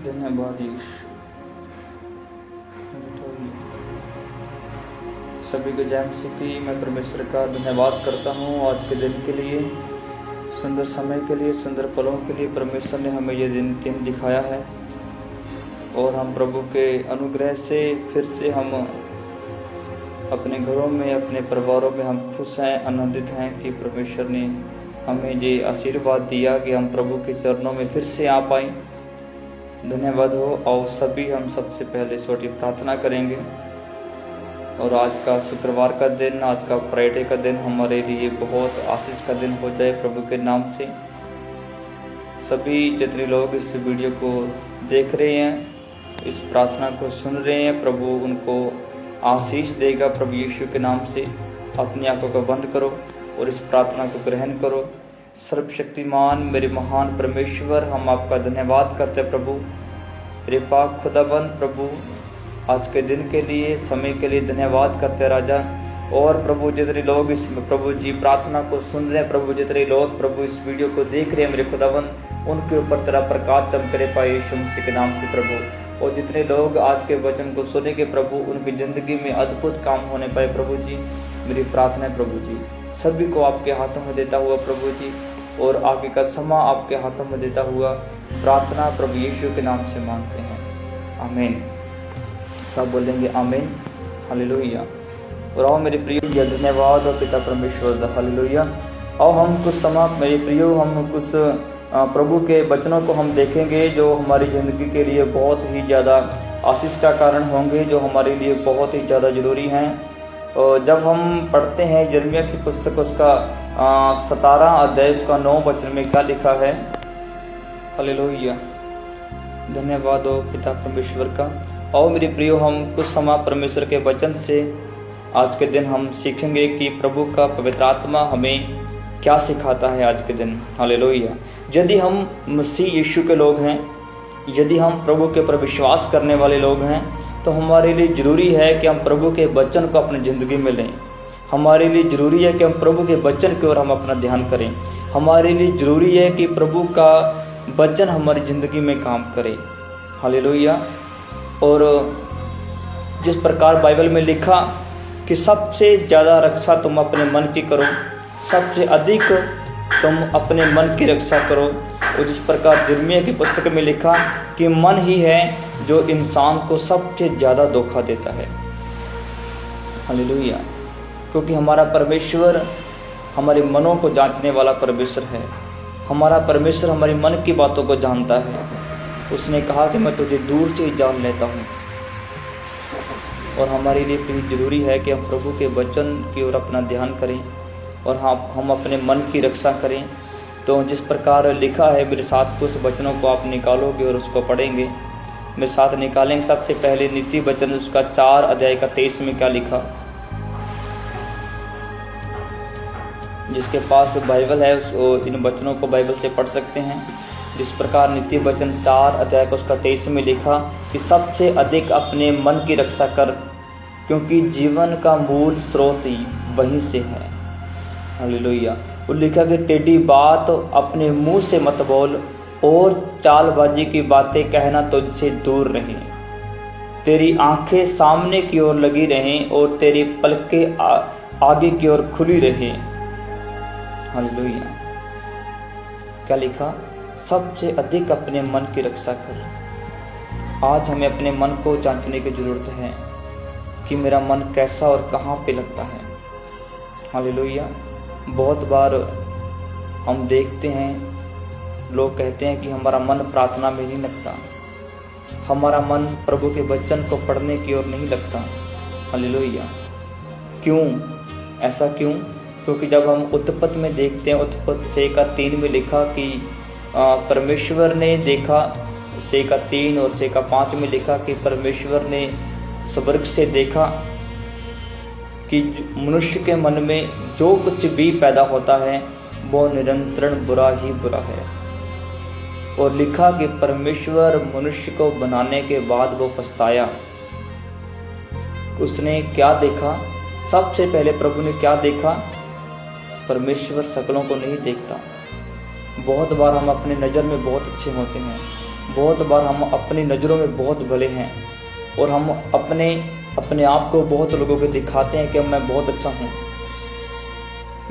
धन्यवाद यीशु। सभी को जय मसीह की। मैं परमेश्वर का धन्यवाद करता हूँ आज के दिन के लिए, सुंदर समय के लिए, सुंदर पलों के लिए। परमेश्वर ने हमें ये दिन दिखाया है और हम प्रभु के अनुग्रह से फिर से हम अपने घरों में, अपने परिवारों में हम खुश हैं, आनंदित हैं कि परमेश्वर ने हमें ये आशीर्वाद दिया कि हम प्रभु के चरणों में फिर से आ पाए। धन्यवाद हो। और सभी हम सबसे पहले छोटी प्रार्थना करेंगे और आज का शुक्रवार का दिन, आज का फ्राइडे का दिन हमारे लिए बहुत आशीष का दिन हो जाए प्रभु के नाम से। सभी जितने लोग इस वीडियो को देख रहे हैं, इस प्रार्थना को सुन रहे हैं, प्रभु उनको आशीष देगा प्रभु यीशु के नाम से। अपनी आंखों को बंद करो और इस प्रार्थना को ग्रहण करो। सर्वशक्तिमान मेरे महान परमेश्वर, हम आपका धन्यवाद करते हैं प्रभु, मेरे पाक खुदाबंद प्रभु, आज के दिन के लिए, समय के लिए धन्यवाद करते हैं राजा। और प्रभु जितने लोग इस प्रभु जी प्रार्थना को सुन रहे हैं, प्रभु जितने लोग प्रभु इस वीडियो को देख रहे हैं मेरे खुदाबंद, उनके ऊपर तेरा प्रकाश चमके पाए यीशु मसीह के नाम से प्रभु। और जितने लोग आज के वचन को सुनेंगे प्रभु, उनकी ज़िंदगी में अद्भुत काम होने पाए प्रभु जी। मेरी प्रार्थना है प्रभु जी, सभी को आपके हाथों में देता हुआ प्रभु जी, और आगे का समय आपके हाथों में देता हुआ प्रार्थना प्रभु यीशु के नाम से मांगते हैं, आमीन। सब बोलेंगे आमीन, हालेलुया। और आओ मेरे प्रियो, धन्यवाद और पिता परमेश्वर, हालेलुया। आओ हम कुछ समय मेरे प्रियो, हम कुछ प्रभु के वचनों को हम देखेंगे जो हमारी ज़िंदगी के लिए बहुत ही ज़्यादा आशीष का कारण होंगे, जो हमारे लिए बहुत ही ज़्यादा ज़रूरी हैं। और जब हम पढ़ते हैं यिर्मयाह की पुस्तक, उसका 17 अध्याय उसका 9 वचन में क्या लिखा है, हालेलुया। धन्यवाद हो पिता परमेश्वर का। और मेरे प्रियो, हम कुछ समय परमेश्वर के वचन से आज के दिन हम सीखेंगे कि प्रभु का पवित्र आत्मा हमें क्या सिखाता है आज के दिन, हालेलुया। यदि हम मसीह यीशु के लोग हैं, यदि हम प्रभु के ऊपर विश्वास करने वाले लोग हैं, तो हमारे लिए ज़रूरी है कि हम प्रभु के वचन को अपनी ज़िंदगी में लें। हमारे लिए ज़रूरी है कि हम प्रभु के वचन की ओर हम अपना ध्यान करें। हमारे लिए ज़रूरी है कि प्रभु का वचन हमारी ज़िंदगी में काम करे, हालेलुया। और जिस प्रकार बाइबल में लिखा कि सबसे ज़्यादा रक्षा तुम अपने मन की करो, सबसे अधिक तुम अपने मन की रक्षा करो। और जिस प्रकार यिर्मयाह की पुस्तक में लिखा कि मन ही है जो इंसान को सबसे ज़्यादा धोखा देता है, हालेलुया। क्योंकि हमारा परमेश्वर हमारे मनों को जांचने वाला परमेश्वर है। हमारा परमेश्वर हमारे मन की बातों को जानता है। उसने कहा कि मैं तुझे दूर से जान लेता हूँ। और हमारे लिए भी ज़रूरी है कि हम प्रभु के वचन की ओर अपना ध्यान करें और हम अपने मन की रक्षा करें। तो जिस प्रकार लिखा है, मेरे साथ कुछ वचनों को आप निकालोगे और उसको पढ़ेंगे, मेरे साथ निकालेंगे। सबसे पहले नीति वचन उसका 4 अध्याय का 23 में क्या लिखा, जिसके पास बाइबल है इन वचनों को बाइबल से पढ़ सकते हैं। जिस प्रकार नीति वचन 4 अध्याय का उसका 23 में लिखा कि सबसे अधिक अपने मन की रक्षा कर, क्योंकि जीवन का मूल स्रोत ही वहीं से है, हालेलुया। वो लिखा कि टेढ़ी बात अपने मुंह से मत बोल और चालबाजी की बातें कहना तुझसे दूर रहे। तेरी आंखें सामने की ओर लगी रहें और तेरी पलकें आगे की ओर खुली रहें, हालेलुया। क्या लिखा, सबसे अधिक अपने मन की रक्षा कर। आज हमें अपने मन को जांचने की जरूरत है कि मेरा मन कैसा और कहाँ पे लगता है, हालेलुया। बहुत बार हम देखते हैं, लोग कहते हैं कि हमारा मन प्रार्थना में नहीं लगता, हमारा मन प्रभु के वचन को पढ़ने की ओर नहीं लगता, हालेलुया। क्यों ऐसा क्यों? क्योंकि जब हम उत्पत्ति में देखते हैं, उत्पत्ति 6:3 में लिखा कि परमेश्वर ने देखा, 6:3 और 6:5 में लिखा कि परमेश्वर ने स्वर्ग से देखा कि मनुष्य के मन में जो कुछ भी पैदा होता है वो निरंतर बुरा ही बुरा है। और लिखा कि परमेश्वर मनुष्य को बनाने के बाद वो पछताया। उसने क्या देखा? सबसे पहले प्रभु ने क्या देखा? परमेश्वर शकलों को नहीं देखता। बहुत बार हम अपने नज़र में बहुत अच्छे होते हैं, बहुत बार हम अपनी नज़रों में बहुत भले हैं और हम अपने आप को बहुत लोगों को दिखाते हैं कि मैं बहुत अच्छा हूँ,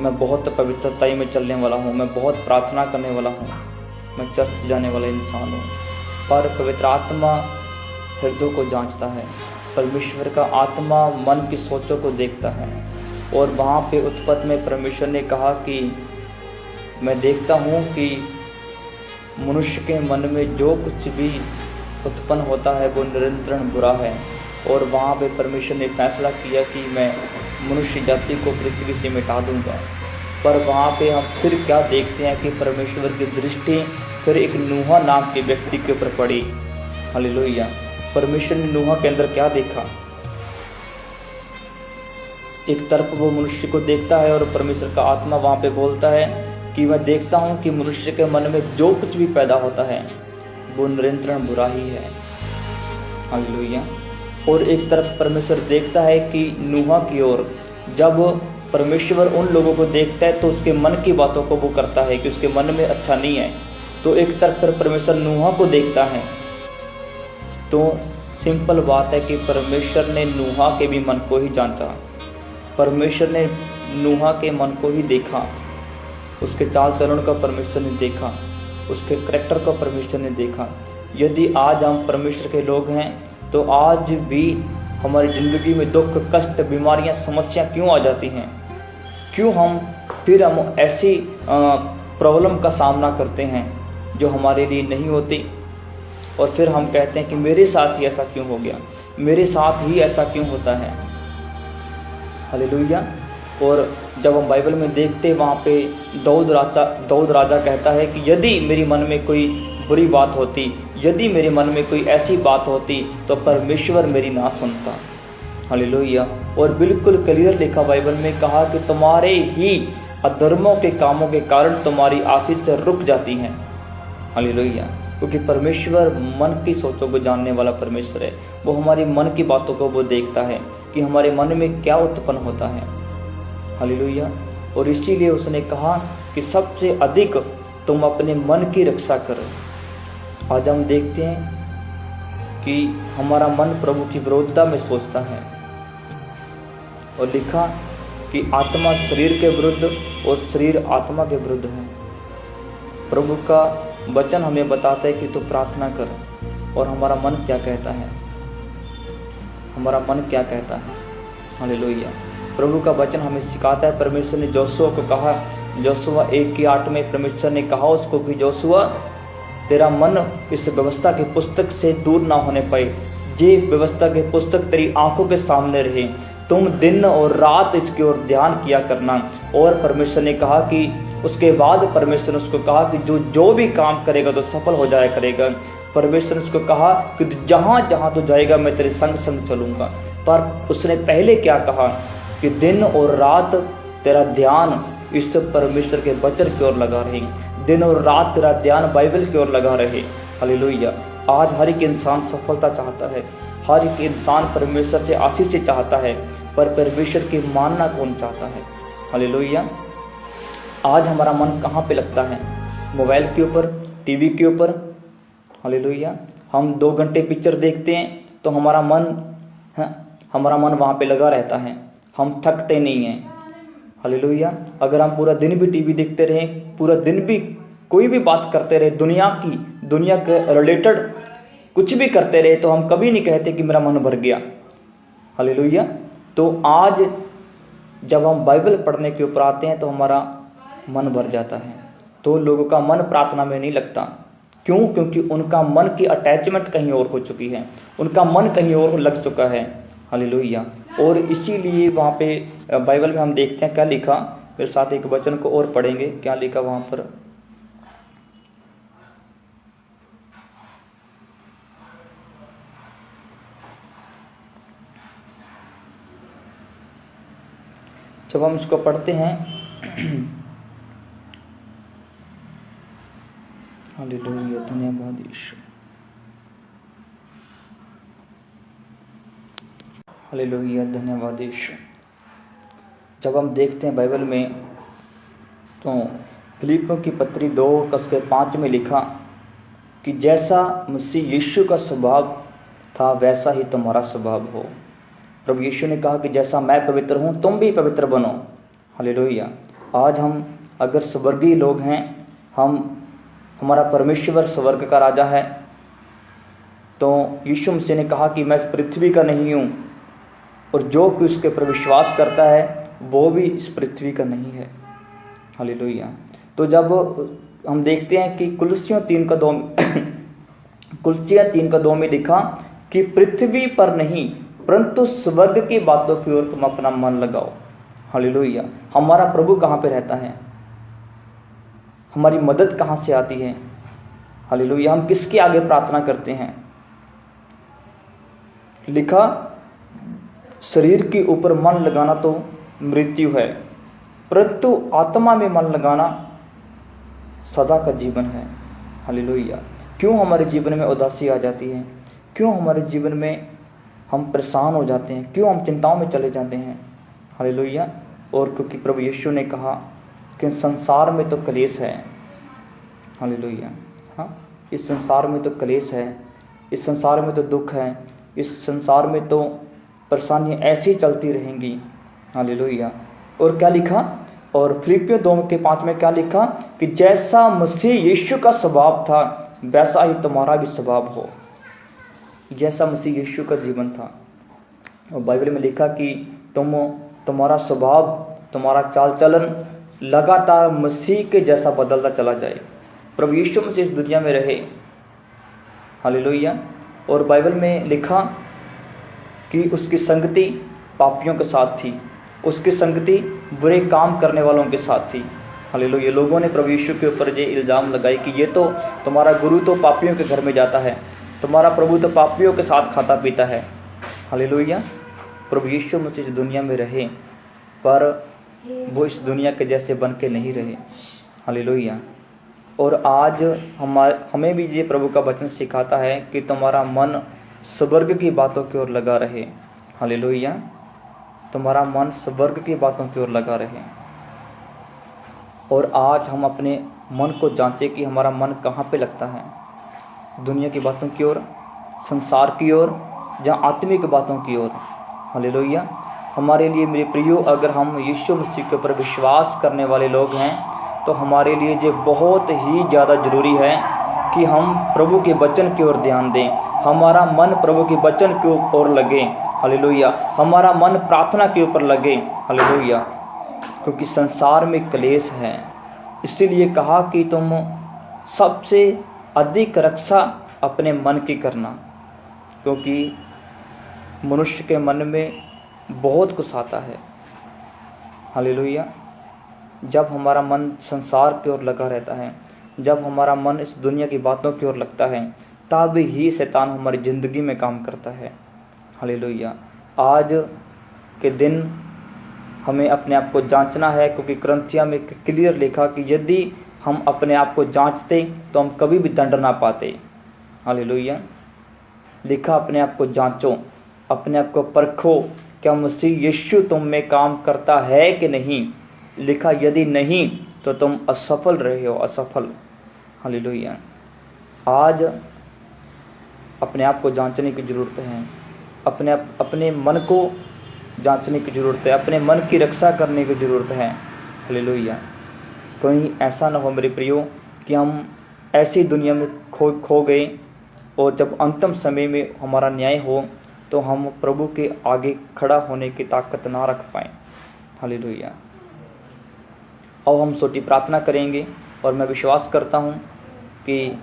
मैं बहुत पवित्रताई में चलने वाला हूँ, मैं बहुत प्रार्थना करने वाला हूँ, मैं चर्च जाने वाला इंसान हूँ। पर पवित्र आत्मा हृदय को जांचता है। परमेश्वर का आत्मा मन की सोचों को देखता है। और वहाँ पे उत्पत्ति में परमेश्वर ने कहा कि मैं देखता हूँ कि मनुष्य के मन में जो कुछ भी उत्पन्न होता है वो निरंतर बुरा है। और वहाँ पे परमेश्वर ने फैसला किया कि मैं मनुष्य जाति को पृथ्वी से मिटा दूंगा। पर वहाँ पे हम फिर क्या देखते हैं कि परमेश्वर की दृष्टि फिर एक नूहा नाम के व्यक्ति के ऊपर पड़ी। हालेलुया। परमेश्वर ने नूहा के अंदर क्या देखा? एक तरफ वो मनुष्य को देखता है और परमेश्वर का आत्मा वहाँ पे बोलता है कि मैं देखता हूँ कि मनुष्य के मन में जो कुछ भी पैदा होता है वो निरंतर बुरा ही है। हालेलुया। और एक तरफ परमेश्वर देखता है कि नूहा की ओर, जब परमेश्वर उन लोगों को देखता है तो उसके मन की बातों को वो करता है कि उसके मन में अच्छा नहीं है। तो एक तरफ पर परमेश्वर नूहा को देखता है। तो सिंपल बात है कि परमेश्वर ने नूहा के भी मन को ही जांचा। परमेश्वर ने नूहा के मन को ही देखा, उसके चाल चलन का परमेश्वर ने देखा, उसके करैक्टर को परमेश्वर ने देखा। यदि आज हम परमेश्वर के लोग हैं तो आज भी हमारी ज़िंदगी में दुख, कष्ट, बीमारियां, समस्या क्यों आ जाती हैं? क्यों हम ऐसी प्रॉब्लम का सामना करते हैं जो हमारे लिए नहीं होती? और फिर हम कहते हैं कि मेरे साथ ही ऐसा क्यों हो गया, मेरे साथ ही ऐसा क्यों होता है। हालेलुया। और जब हम बाइबल में देखते वहाँ पे दाऊद राजा कहता है कि यदि मेरे मन में कोई बुरी बात होती, यदि मेरे मन में कोई ऐसी बात होती तो परमेश्वर मेरी ना सुनता। हालेलुया। और बिल्कुल क्लियर लिखा बाइबल में, कहा कि तुम्हारे ही अधर्मों के कामों के कारण तुम्हारी आशीष रुक जाती हैं। हालेलुया। क्योंकि परमेश्वर मन की सोचों को जानने वाला परमेश्वर है। वो हमारी मन की बातों को वो देखता है कि हमारे मन में क्या उत्पन्न होता है। हालेलुया। और इसीलिए उसने कहा कि सबसे अधिक तुम अपने मन की रक्षा करो। आज हम देखते हैं कि हमारा मन प्रभु की विरोधता में सोचता है। और लिखा कि आत्मा शरीर के विरुद्ध और शरीर आत्मा के विरुद्ध है। प्रभु का वचन हमें बताता है कि तू प्रार्थना कर। और हमारा मन क्या कहता है? हमारा मन क्या कहता है? हालेलुया। प्रभु का वचन हमें सिखाता है। परमेश्वर ने जोशुआ को कहा, जोशुआ 1:8 में परमेश्वर ने कहा उसको कि जोशुआ, तेरा मन इस व्यवस्था की पुस्तक से दूर ना होने पाए। ये व्यवस्था की पुस्तक तेरी आंखों के सामने रहे, तुम दिन और रात इसकी ओर ध्यान किया करना। और परमेश्वर ने कहा कि उसके बाद परमेश्वर ने उसको कहा कि जो भी काम करेगा तो सफल हो जाया करेगा। परमेश्वर ने उसको कहा कि जहाँ जहाँ तो जाएगा मैं तेरे संग संग चलूँगा। पर उसने पहले क्या कहा कि दिन और रात तेरा ध्यान इस परमेश्वर के वचन की ओर लगा रहे, दिन और रात तेरा ध्यान बाइबल की ओर लगा रहे। हालेलुया। आज हर एक इंसान सफलता चाहता है, हर एक इंसान परमेश्वर से आशीष चाहता है, पर परमेश्वर की मानना कौन चाहता है? हालेलुया। आज हमारा मन कहाँ पे लगता है? मोबाइल के ऊपर, टीवी के ऊपर। हालेलुया। हम 2 घंटे पिक्चर देखते हैं तो हमारा मन वहाँ पे लगा रहता है, हम थकते नहीं हैं। हालेलुया। अगर हम पूरा दिन भी टीवी देखते रहें, पूरा दिन भी कोई भी बात करते रहे, दुनिया के रिलेटेड कुछ भी करते रहे, तो हम कभी नहीं कहते कि मेरा मन भर गया। हालेलुया। तो आज जब हम बाइबल पढ़ने के ऊपर आते हैं तो हमारा मन भर जाता है। तो लोगों का मन प्रार्थना में नहीं लगता। क्यों? क्योंकि उनका मन की अटैचमेंट कहीं और हो चुकी है, उनका मन कहीं और लग चुका है। हालेलुया। और इसीलिए वहाँ पे बाइबल में हम देखते हैं क्या लिखा। मेरे साथ एक वचन को और पढ़ेंगे, क्या लिखा वहाँ पर। जब हम इसको पढ़ते हैं, हालेलुया, धन्यवाद यीशु। हालेलुया, धन्यवाद यीशु। जब हम देखते हैं बाइबल में तो फिलिपियों की पत्री 2:5 में लिखा कि जैसा मसीह यीशु का स्वभाव था वैसा ही तुम्हारा स्वभाव हो। प्रभु यीशु ने कहा कि जैसा मैं पवित्र हूँ तुम भी पवित्र बनो। हालेलुया। आज हम अगर स्वर्गीय लोग हैं, हमारा परमेश्वर स्वर्ग का राजा है, तो यीशु मसीह ने कहा कि मैं इस पृथ्वी का नहीं हूँ, और जो कि उसके पर विश्वास करता है वो भी इस पृथ्वी का नहीं है। हालेलुया। तो जब हम देखते हैं कि कुलसियों 3:2 में लिखा कि पृथ्वी पर नहीं परंतु स्वर्ग की बातों की ओर तुम अपना मन लगाओ। हालेलुया। हमारा प्रभु कहाँ पे रहता है? हमारी मदद कहाँ से आती है? हालेलुया। हम किसके आगे प्रार्थना करते हैं? लिखा, शरीर के ऊपर मन लगाना तो मृत्यु है, परंतु आत्मा में मन लगाना सदा का जीवन है। हालेलुया। क्यों हमारे जीवन में उदासी आ जाती है? क्यों हमारे जीवन में हम परेशान हो जाते हैं? क्यों हम चिंताओं में चले जाते हैं? हालेलुया। और क्योंकि प्रभु यीशु ने कहा कि संसार में तो कलेश है। हालेलुया। हाँ, इस संसार में तो कलेश है, इस संसार में तो दुख है, इस संसार में तो परेशानियाँ ऐसी चलती रहेंगी। हालेलुया। और क्या लिखा? और फिलिप्पियों 2:5 में क्या लिखा कि जैसा मसीह यीशु का स्वभाव था वैसा ही तुम्हारा भी स्वभाव हो। जैसा मसीह यीशु का जीवन था। और बाइबल में लिखा कि तुम्हारा स्वभाव, तुम्हारा चाल चलन लगातार मसीह के जैसा बदलता चला जाए। प्रभु यीशु मसीह इस दुनिया में रहे। हालेलुया। और बाइबल में लिखा कि उसकी संगति पापियों के साथ थी, उसकी संगति बुरे काम करने वालों के साथ थी। हालेलुया। लोगों ने प्रभु यीशु के ऊपर ये इल्ज़ाम लगाए कि ये तो तुम्हारा गुरु तो पापियों के घर में जाता है, तुम्हारा प्रभु तो पापियों के साथ खाता पीता है। हालेलुया। प्रभु यीशु मसीह इस दुनिया में रहे, पर वो इस दुनिया के जैसे बन के नहीं रहे। हालेलुया। और आज हमें भी ये प्रभु का वचन सिखाता है कि तुम्हारा मन स्वर्ग की बातों की ओर लगा रहे। हालेलुया। तुम्हारा मन स्वर्ग की बातों की ओर लगा रहे। और आज हम अपने मन को जांचें कि हमारा मन कहाँ पे लगता है, दुनिया की बातों की ओर, संसार की ओर, या आत्मिक बातों की ओर। हालेलुया। हमारे लिए मेरे प्रियो, अगर हम यीशु मसीह के ऊपर विश्वास करने वाले लोग हैं तो हमारे लिए ये बहुत ही ज़्यादा ज़रूरी है कि हम प्रभु के वचन की ओर ध्यान दें, हमारा मन प्रभु के वचन की ओर लगे। हालेलुया। हमारा मन प्रार्थना के ऊपर लगे। हालेलुया। क्योंकि संसार में क्लेश है, इसीलिए कहा कि तुम सबसे अधिक रक्षा अपने मन की करना, क्योंकि मनुष्य के मन में बहुत कुछ आता है। हालेलुया। जब हमारा मन संसार की ओर लगा रहता है, जब हमारा मन इस दुनिया की बातों की ओर लगता है, तब ही शैतान हमारी ज़िंदगी में काम करता है। हालेलुया। आज के दिन हमें अपने आप को जांचना है, क्योंकि कुरिन्थियों में क्लियर लिखा कि यदि हम अपने आप को जांचते तो हम कभी भी दंड ना पाते। हालेलुया। लिखा, अपने आप को जांचो, अपने आप को परखो, क्या मसीह यीशु तुम में काम करता है कि नहीं। लिखा, यदि नहीं तो तुम असफल रहे हो, असफल। हालेलुया। आज अपने आप को जांचने की ज़रूरत है, अपने मन को जांचने की ज़रूरत है, अपने मन की रक्षा करने की ज़रूरत है। हालेलुया। कहीं ऐसा ना हो मेरे प्रियो कि हम ऐसी दुनिया में खो गए और जब अंतिम समय में हमारा न्याय हो तो हम प्रभु के आगे खड़ा होने की ताकत ना रख पाएँ। हालेलुया। अब हम छोटी प्रार्थना करेंगे और मैं विश्वास करता हूँ कि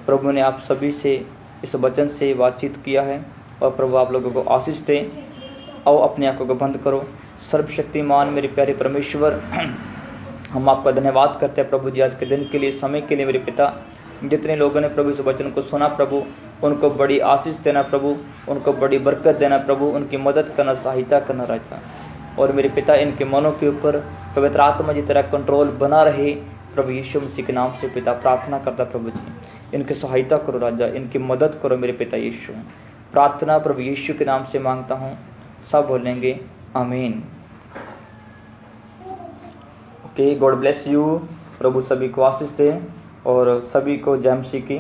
प्रभु ने आप सभी से इस वचन से बातचीत किया है और प्रभु आप लोगों को आशीष दे। आओ अपनी आंखों को बंद करो। सर्वशक्तिमान मेरे प्यारे परमेश्वर, हम आपका धन्यवाद करते हैं प्रभु जी आज के दिन के लिए, समय के लिए। मेरे पिता, जितने लोगों ने प्रभु इस वचन को सुना प्रभु, उनको बड़ी आशीष देना प्रभु, उनको बड़ी बरकत देना प्रभु, उनकी मदद करना, सहायता करना राजा। और मेरे पिता, इनके मनों के ऊपर पवित्र आत्मा की तरह कंट्रोल बना रहे प्रभु यीशु मसीह के नाम से पिता प्रार्थना करता प्रभु जी। इनकी सहायता करो राजा, इनकी मदद करो मेरे पिता यीशु। प्रार्थना प्रभु यीशु के नाम से मांगता हूँ, सब बोलेंगे आमीन। Okay, God bless you. प्रभु सभी को आशीष दे और सभी को जय मसीह की।